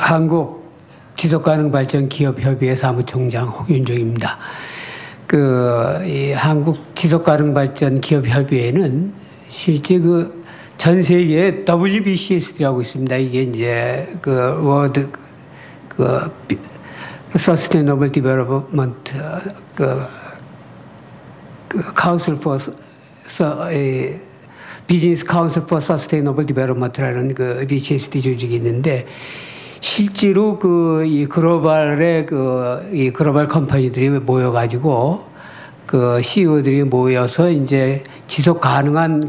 한국 지속가능발전기업협의회 사무총장 홍윤종입니다. 이 한국 지속가능발전기업협의회는 실제 전 세계에 WBCSD라고 있습니다. 이게 이제 월드 Sustainable Development Council for 비즈니스 카운슬 포 서스테이너블 디벨롭먼트라는 BCSD 조직이 있는데, 실제로 이 글로벌의 이 글로벌 컴퍼니들이 모여가지고 CEO들이 모여서 이제 지속 가능한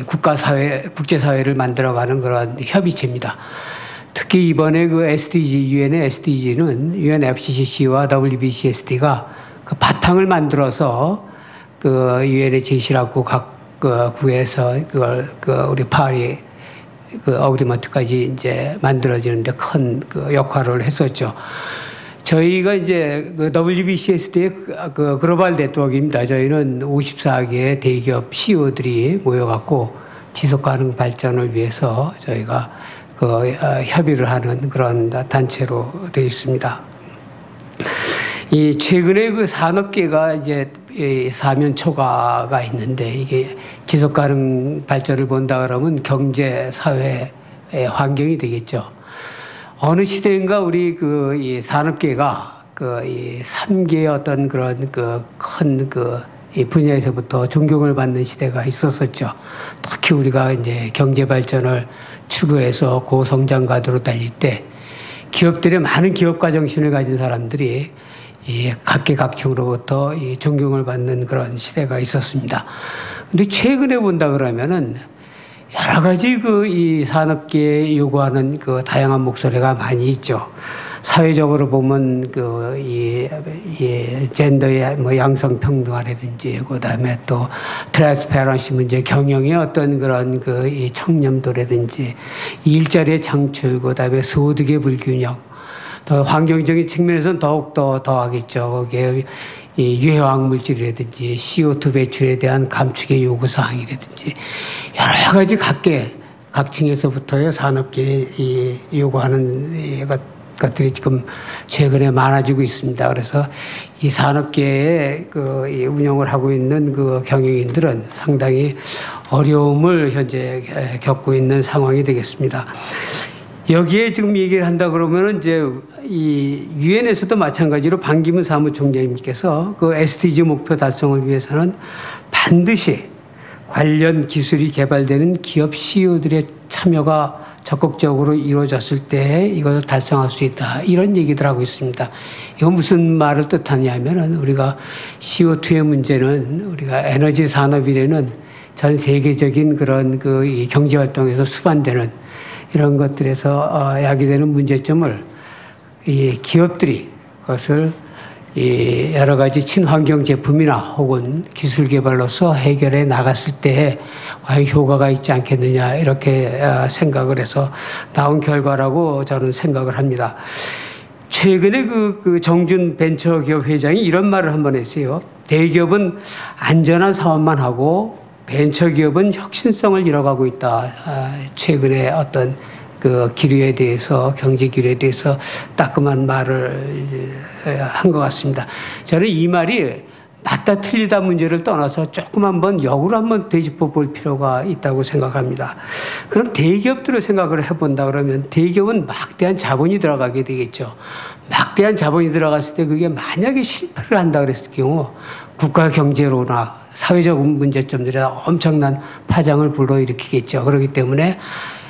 국제사회를 만들어가는 그런 협의체입니다. 특히 이번에 유엔의 SDG는 UNFCCC와 WBCSD가 바탕을 만들어서 유엔에 제시를 하고 각 구에서 그걸 우리 파리 어그리먼트까지 이제 만들어지는데 큰 역할을 했었죠. 저희가 이제 WBCSD의 글로벌 네트워크입니다. 저희는 54개의 대기업 CEO들이 모여갖고 지속 가능 발전을 위해서 저희가 협의를 하는 그런 단체로 되어 있습니다. 최근에 산업계가 이제 사면 초과가 있는데, 이게 지속 가능 발전을 본다 그러면 경제, 사회, 환경이 되겠죠. 어느 시대인가 우리 이 산업계가 이 3개의 어떤 그런 큰 이 분야에서부터 존경을 받는 시대가 있었었죠. 특히 우리가 이제 경제 발전을 추구해서 고성장 가도로 달릴 때 기업들의 많은 기업가 정신을 가진 사람들이 각계각층으로부터 존경을 받는 그런 시대가 있었습니다. 근데 최근에 본다 그러면은 여러 가지 이 산업계에 요구하는 다양한 목소리가 많이 있죠. 사회적으로 보면 젠더의 양성평등화라든지, 그다음에 또 트랜스페런시 문제, 경영의 어떤 그런 이 청렴도라든지, 일자리의 창출, 그다음에 소득의 불균형, 더 환경적인 측면에서는 더욱더 더하겠죠. 거기에 이 유해화학 물질이라든지 CO2 배출에 대한 감축의 요구사항이라든지 여러 가지 각층에서부터의 산업계에 요구하는 것들이 지금 최근에 많아지고 있습니다. 그래서 이 산업계에 이 운영을 하고 있는 경영인들은 상당히 어려움을 현재 겪고 있는 상황이 되겠습니다. 여기에 지금 얘기를 한다 그러면은 이제 이 유엔에서도 마찬가지로 반기문 사무총장님께서 SDG 목표 달성을 위해서는 반드시 관련 기술이 개발되는 기업 CEO들의 참여가 적극적으로 이루어졌을 때 이것을 달성할 수 있다, 이런 얘기들 하고 있습니다. 이건 무슨 말을 뜻하냐면은, 우리가 CO2의 문제는 우리가 에너지 산업이라는 전 세계적인 그런 이 경제 활동에서 수반되는 이런 것들에서 야기되는 문제점을 이 기업들이 그것을 여러 가지 친환경 제품이나 혹은 기술 개발로서 해결해 나갔을 때 과연 효과가 있지 않겠느냐, 이렇게 생각을 해서 나온 결과라고 저는 생각을 합니다. 최근에 정준 벤처기업 회장이 이런 말을 한번 했어요. 대기업은 안전한 사업만 하고 벤처기업은 혁신성을 잃어가고 있다. 최근에 어떤 기류에 대해서, 경제 기류에 대해서 따끔한 말을 한 것 같습니다. 저는 이 말이 맞다 틀리다 문제를 떠나서 조금 한번 역으로 한번 되짚어 볼 필요가 있다고 생각합니다. 그럼 대기업들을 생각을 해본다 그러면 대기업은 막대한 자본이 들어가게 되겠죠. 막대한 자본이 들어갔을 때 그게 만약에 실패를 한다 그랬을 경우 국가 경제로나 사회적 문제점들에 엄청난 파장을 불러일으키겠죠. 그렇기 때문에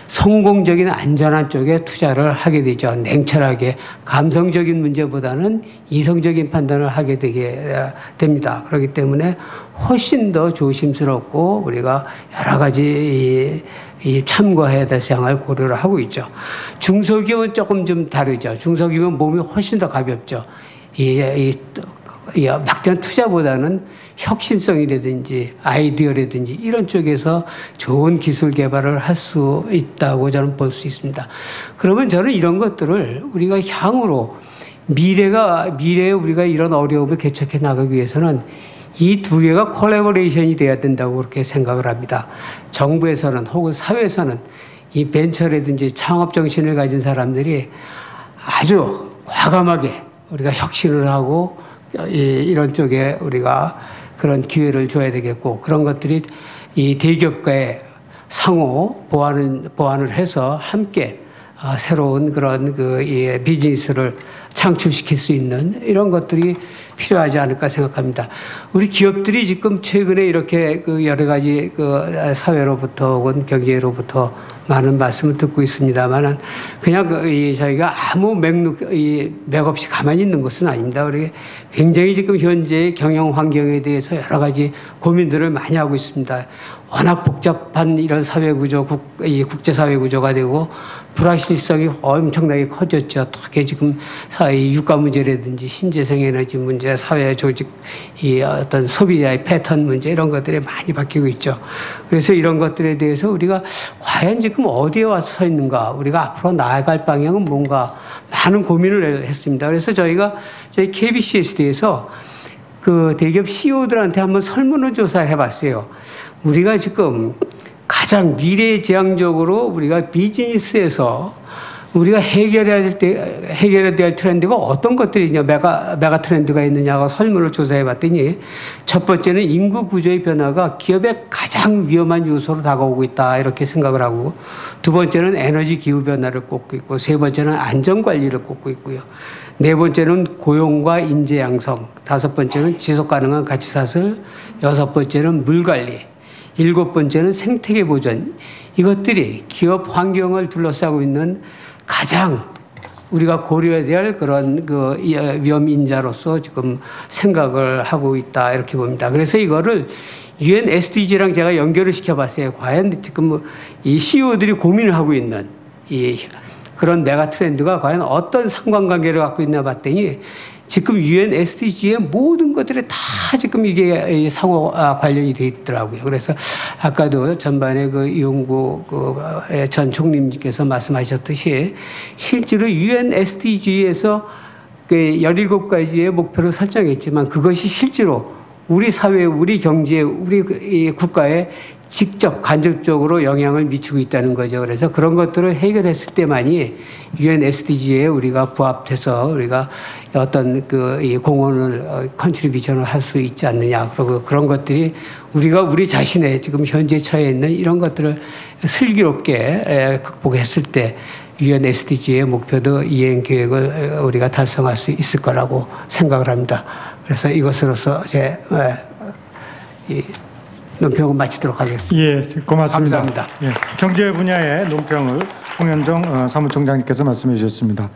성공적인 안전한 쪽에 투자를 하게 되죠. 냉철하게 감성적인 문제보다는 이성적인 판단을 하게 되게 됩니다. 그렇기 때문에 훨씬 더 조심스럽고 우리가 여러 가지 참고해야 될 사항을 고려를 하고 있죠. 중소기업은 조금 좀 다르죠. 중소기업은 몸이 훨씬 더 가볍죠. 막대한 투자보다는 혁신성이라든지 아이디어라든지 이런 쪽에서 좋은 기술 개발을 할 수 있다고 저는 볼 수 있습니다. 그러면 저는 이런 것들을 우리가 향후로 미래에 우리가 이런 어려움을 개척해 나가기 위해서는 이 두 개가 콜라보레이션이 돼야 된다고 그렇게 생각을 합니다. 정부에서는 혹은 사회에서는 이 벤처라든지 창업 정신을 가진 사람들이 아주 과감하게 우리가 혁신을 하고 이런 쪽에 우리가 그런 기회를 줘야 되겠고, 그런 것들이 이 대기업과의 상호 보완을 해서 함께 새로운 그런 비즈니스를 창출시킬 수 있는 이런 것들이 필요하지 않을까 생각합니다. 우리 기업들이 지금 최근에 이렇게 여러 가지 사회로부터 혹은 경제로부터 많은 말씀을 듣고 있습니다만은 그냥 저희가 아무 맥 없이 가만히 있는 것은 아닙니다. 우리 굉장히 지금 현재의 경영 환경에 대해서 여러 가지 고민들을 많이 하고 있습니다. 워낙 복잡한 이런 사회 구조, 국제 사회 구조가 되고 불확실성이 엄청나게 커졌죠. 특히 지금 유가 문제라든지 신재생 에너지 문제, 사회 조직, 어떤 소비자의 패턴 문제 이런 것들이 많이 바뀌고 있죠. 그래서 이런 것들에 대해서 우리가 과연 지금 어디에 와서 서 있는가, 우리가 앞으로 나아갈 방향은 뭔가 많은 고민을 했습니다. 그래서 저희 KBCS에 대해서 그 대기업 CEO들한테 한번 설문조사를 해봤어요. 우리가 지금 가장 미래지향적으로 우리가 비즈니스에서 우리가 해결해야 될 트렌드가 어떤 것들이 있냐, 메가 트렌드가 있느냐고 설문을 조사해 봤더니 첫 번째는 인구 구조의 변화가 기업의 가장 위험한 요소로 다가오고 있다, 이렇게 생각을 하고, 두 번째는 에너지 기후 변화를 꼽고 있고, 세 번째는 안전 관리를 꼽고 있고요. 네 번째는 고용과 인재 양성, 다섯 번째는 지속 가능한 가치 사슬, 여섯 번째는 물 관리, 일곱 번째는 생태계 보전. 이것들이 기업 환경을 둘러싸고 있는 가장 우리가 고려해야 될 그런 위험 인자로서 지금 생각을 하고 있다, 이렇게 봅니다. 그래서 이거를 UN SDG랑 제가 연결을 시켜봤어요. 과연 지금 이 CEO들이 고민을 하고 있는 그런 메가 트렌드가 과연 어떤 상관관계를 갖고 있나 봤더니 지금 UN SDG의 모든 것들이 다 지금 이게 상호 관련이 돼 있더라고요. 그래서 아까도 전반에 이용구 전 총리님께서 말씀하셨듯이 실제로 UN SDG에서 17가지의 목표를 설정했지만 그것이 실제로 우리 사회, 우리 경제, 우리 국가에 직접 간접적으로 영향을 미치고 있다는 거죠. 그래서 그런 것들을 해결했을 때만이 UN SDG에 우리가 부합해서 우리가 어떤 공헌을 컨트리뷰션을 할 수 있지 않느냐. 그리고 그런 것들이 우리가 우리 자신의 지금 현재 처해 있는 이런 것들을 슬기롭게 극복했을 때 UN SDG의 목표도 이행 계획을 우리가 달성할 수 있을 거라고 생각을 합니다. 그래서 이것으로서 제 논평을 마치도록 하겠습니다. 예, 고맙습니다. 감사합니다. 예, 경제 분야의 논평을 홍현정 사무총장님께서 말씀해 주셨습니다.